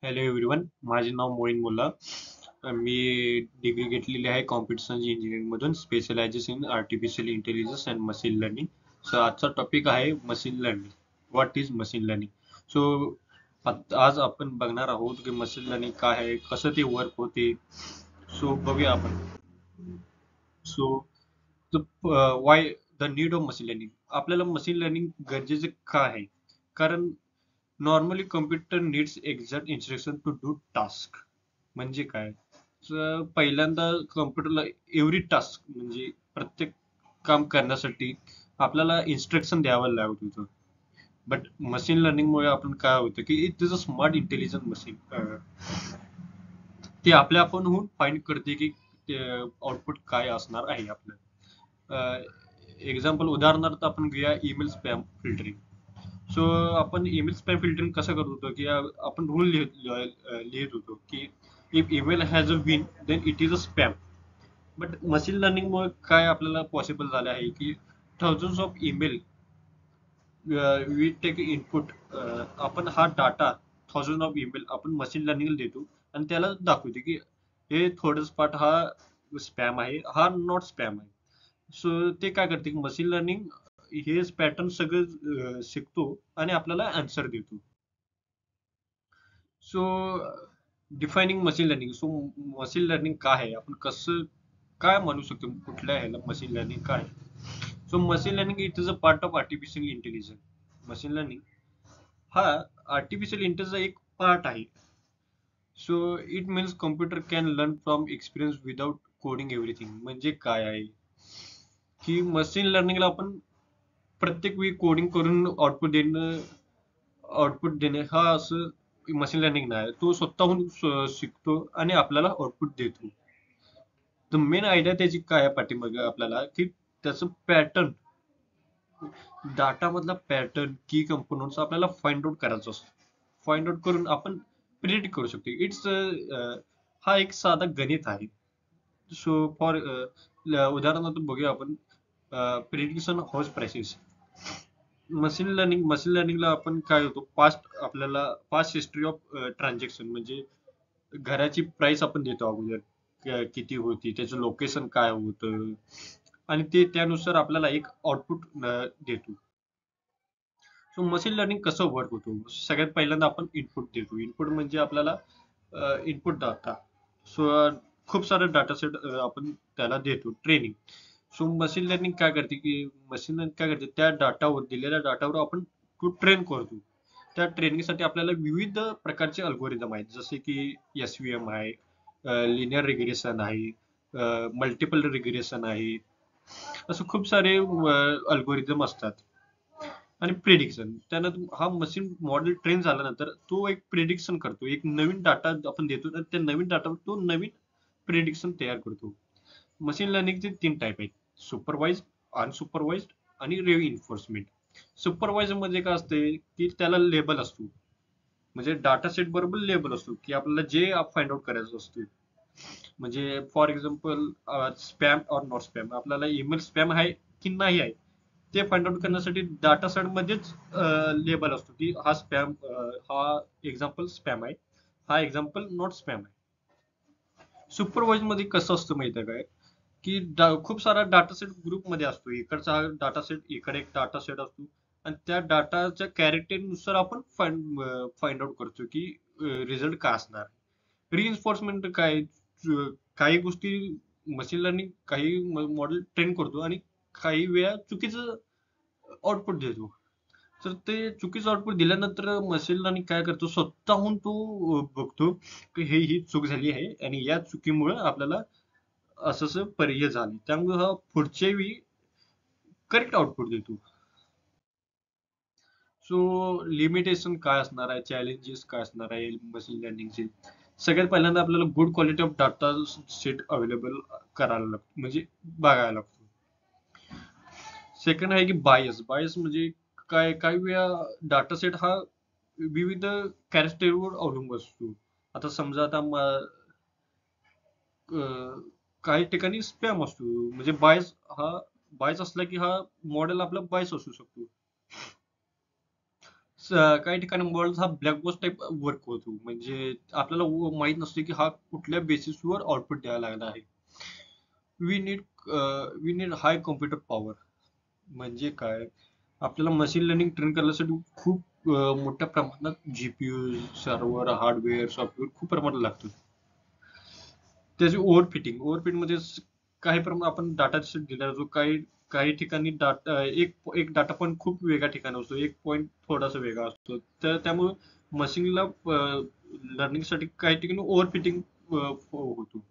Hello everyone, माझे नाव मोईन मुल्ला. मी डिग्री घेतलेली आहे कॉम्प्युटर सायन्स इंजिनिअरिंग मधून, specializes in artificial intelligence and machine learning. So आजचा टॉपिक आहे machine learning. What is machine learning? So आज आपण बघणार आहोत की मशीन लर्निंग काय आहे, कसं ते वर्क होते. सो बघूया आपण. So why the need of machine learning. आपल्याला मशीन लर्निंग गरजेचे का आहे? कारण normally computer needs exact instruction to do task. म्हणजे काय? तर पहिल्यांदा कम्प्युटरला एव्हरी टास्क म्हणजे प्रत्येक काम करण्यासाठी आपल्याला इन्स्ट्रक्शन द्यावं लागत होतं. बट मशीन लर्निंग मुळे आपण काय होतं की it is a smart intelligent machine. ते आपल्या आपणहून फाइंड करते की आउटपुट काय असणार आहे आपलं. एक्झाम्पल उदाहरणार्थ आपण घेऊया ईमेल स्पॅम फिल्टरिंग. सो आपण ईमेल स्पॅम फिल्टरिंग कसं करत होतो की आपण रूल लिहित होतो की if email has a win then it is a spam. But machine learning मुळे काय आपल्याला पॉसिबल झालं आहे की thousand of email we take input. आपण हा डाटा थाउजंड ऑफ ईमेल आपण मशीन लर्निंगला देतो आणि त्याला दाखवते की हे थोडंच पार्ट हा स्पॅम आहे, हा नॉट स्पॅम आहे. सो ते काय करते मशीन लर्निंग हे पॅटर्न सगळं शिकतो आणि आपल्याला आन्सर देतो. So defining machine learning. So machine learning काय आहे, आपण कसं काय म्हणू शकतो, कुठल्या ह्याला मशीन लर्निंग काय आहे? So machine learning it is a part of artificial intelligence. Machine learning हा आर्टिफिशियल इंटेलिजन्सचा एक पार्ट आहे. So it means computer can learn from experience without coding everything. म्हणजे काय आहे की मशीन लर्निंगला आपण प्रत्येक वेळी कोडिंग करून आउटपुट देणे हा असं मशीन लर्निंग नाही. तो स्वतःहून शिकतो आणि आपल्याला आउटपुट देतो. तर मेन आयडिया त्याची काय आहे पाठीमागे आपल्याला की त्याचं पॅटर्न, डाटा मधला पॅटर्न, की कंपोनंट्स आपल्याला फाइंड आउट करायचा असतो. फाइंड आउट करून आपण प्रिडिक्ट करू शकतो. हा एक साधा गणित आहे. सो फॉर उदाहरणार्थ बघूया आपण प्रिडिक्शन हाऊस प्राइसेस. मशीन लर्निंगला आपण काय होतो, आपल्याला पास्ट हिस्ट्री ऑफ ट्रान्झॅक्शन म्हणजे घराची प्राइस आपण देतो अगोदर, किती होती, त्याचं लोकेशन काय होतं, आणि ते त्यानुसार आपल्याला एक आउटपुट देतो. सो मशीन लर्निंग कसं वर्क होतो? सगळ्यात पहिल्यांदा आपण इनपुट देतो. इनपुट म्हणजे आपल्याला इनपुट डाटा. सो खूप सारे डाटा सेट आपण त्याला देतो ट्रेनिंग. सो मशीन लर्निंग काय करते की मशीन लर्निंग काय करते, त्या डाटावर, दिलेल्या डाटावर आपण तो ट्रेन करतो. त्या ट्रेनिंगसाठी आपल्याला विविध प्रकारचे अल्गोरिदम आहेत, जसे की एसव्हीएम आहे, लिनियर रिग्रेशन आहे, मल्टिपल रिग्रेशन आहे. असं खूप सारे अल्गोरिदम असतात. आणि प्रिडिक्शन, त्यानंतर हा मशीन मॉडेल ट्रेन झाल्यानंतर तो एक प्रिडिक्शन करतो. एक नवीन डाटा आपण देतो आणि त्या नवीन डाटावर तो नवीन प्रिडिक्शन तयार करतो. मशीन लर्निंगचे 3 टाईप आहेत: सुपरवाइज्ड, अनसुपरवाइज्ड आणि रिइन्फोर्समेंट. सुपरवाइज मध्ये काय असते की त्याला लेबल असतो, म्हणजे डाटा सेट बरोबर लेबल असतो की आपल्याला जे फाइंड आउट करायचं असतो. म्हणजे फॉर एक्झाम्पल स्पॅम और नॉट स्पॅम, आपल्याला ईमेल स्पॅम आहे की नाही आहे ते फाइंड आउट करण्यासाठी डाटा सेट मध्येच लेबल असतो की हा स्पॅम, हा एक्झाम्पल स्पॅम आहे, हा एक्झाम्पल नॉट स्पॅम आहे. सुपरवाइज मध्ये कसं असतं माहिती आहे काय, की खूप सारा डाटा सेट ग्रुप मध्ये असतो. इकडचा हा डाटा सेट, इकडे एक डाटा सेट असतो, आणि त्या डाटाच्या कॅरेक्टरनुसार आपण फाइंड आउट करतो की रिझल्ट काय असणार. रिइन्फोर्समेंट काय, काही गोष्टी मशीन लर्निंग काही मॉडेल ट्रेन करतो आणि काही वेळा चुकीचं आउटपुट देतो. तर ते चुकीचं आउटपुट दिल्यानंतर मशीन लर्निंग काय करतो, स्वतःहून तो बघतो की ही चूक झाली आहे आणि या चुकीमुळे आपल्याला असं असं पर्याय झाले, त्यामुळे हा पुढच्या वेळी करेक्ट आउटपुट देतो. सो लिमिटेशन काय असणार आहे, चॅलेंजेस काय असणार आहे मशीन लर्निंगचे? सगळ्यात पहिल्यांदा आपल्याला good quality of data set available करायला लागतो, म्हणजे बघायला लागतो. सेकंड आहे की बायस. बायस म्हणजे काय, काही वेळा डाटा सेट हा विविध कॅरेक्टरवर अवलंबून असतो. आता समजा काही ठिकाणी स्पॅम असतो, म्हणजे बायस असला की हा मॉडेल आपला बायस असू शकतो. काही ठिकाणी मॉडेल्स हा ब्लॅक बॉक्स टाइप वर्क होतो. म्हणजे आपल्याला माहित नसते की हा कुठल्या बेसिसवर आउटपुट द्यायला लागला आहे. We need we need high computer power. म्हणजे काय? आपल्याला मशीन लर्निंग ट्रेन करण्यासाठी खूप मोठ्या प्रमाणात जीपीयू, सर्व्हर, हार्डवेअर, सॉफ्टवेअर खूप प्रमाणात लागतं. त्याची ओव्हरफिटिंग म्हणजे काही प्रमाणात आपण डाटा सेट दिला जातो. काही काही ठिकाणी डाटा एक एक डाटा पॉईंट खूप वेगळ्या ठिकाणी असतो. एक पॉईंट थोडासा वेगळा असतो. तर त्यामुळे मशीनला लर्निंगसाठी काही ठिकाणी ओव्हरफिटिंग होतो.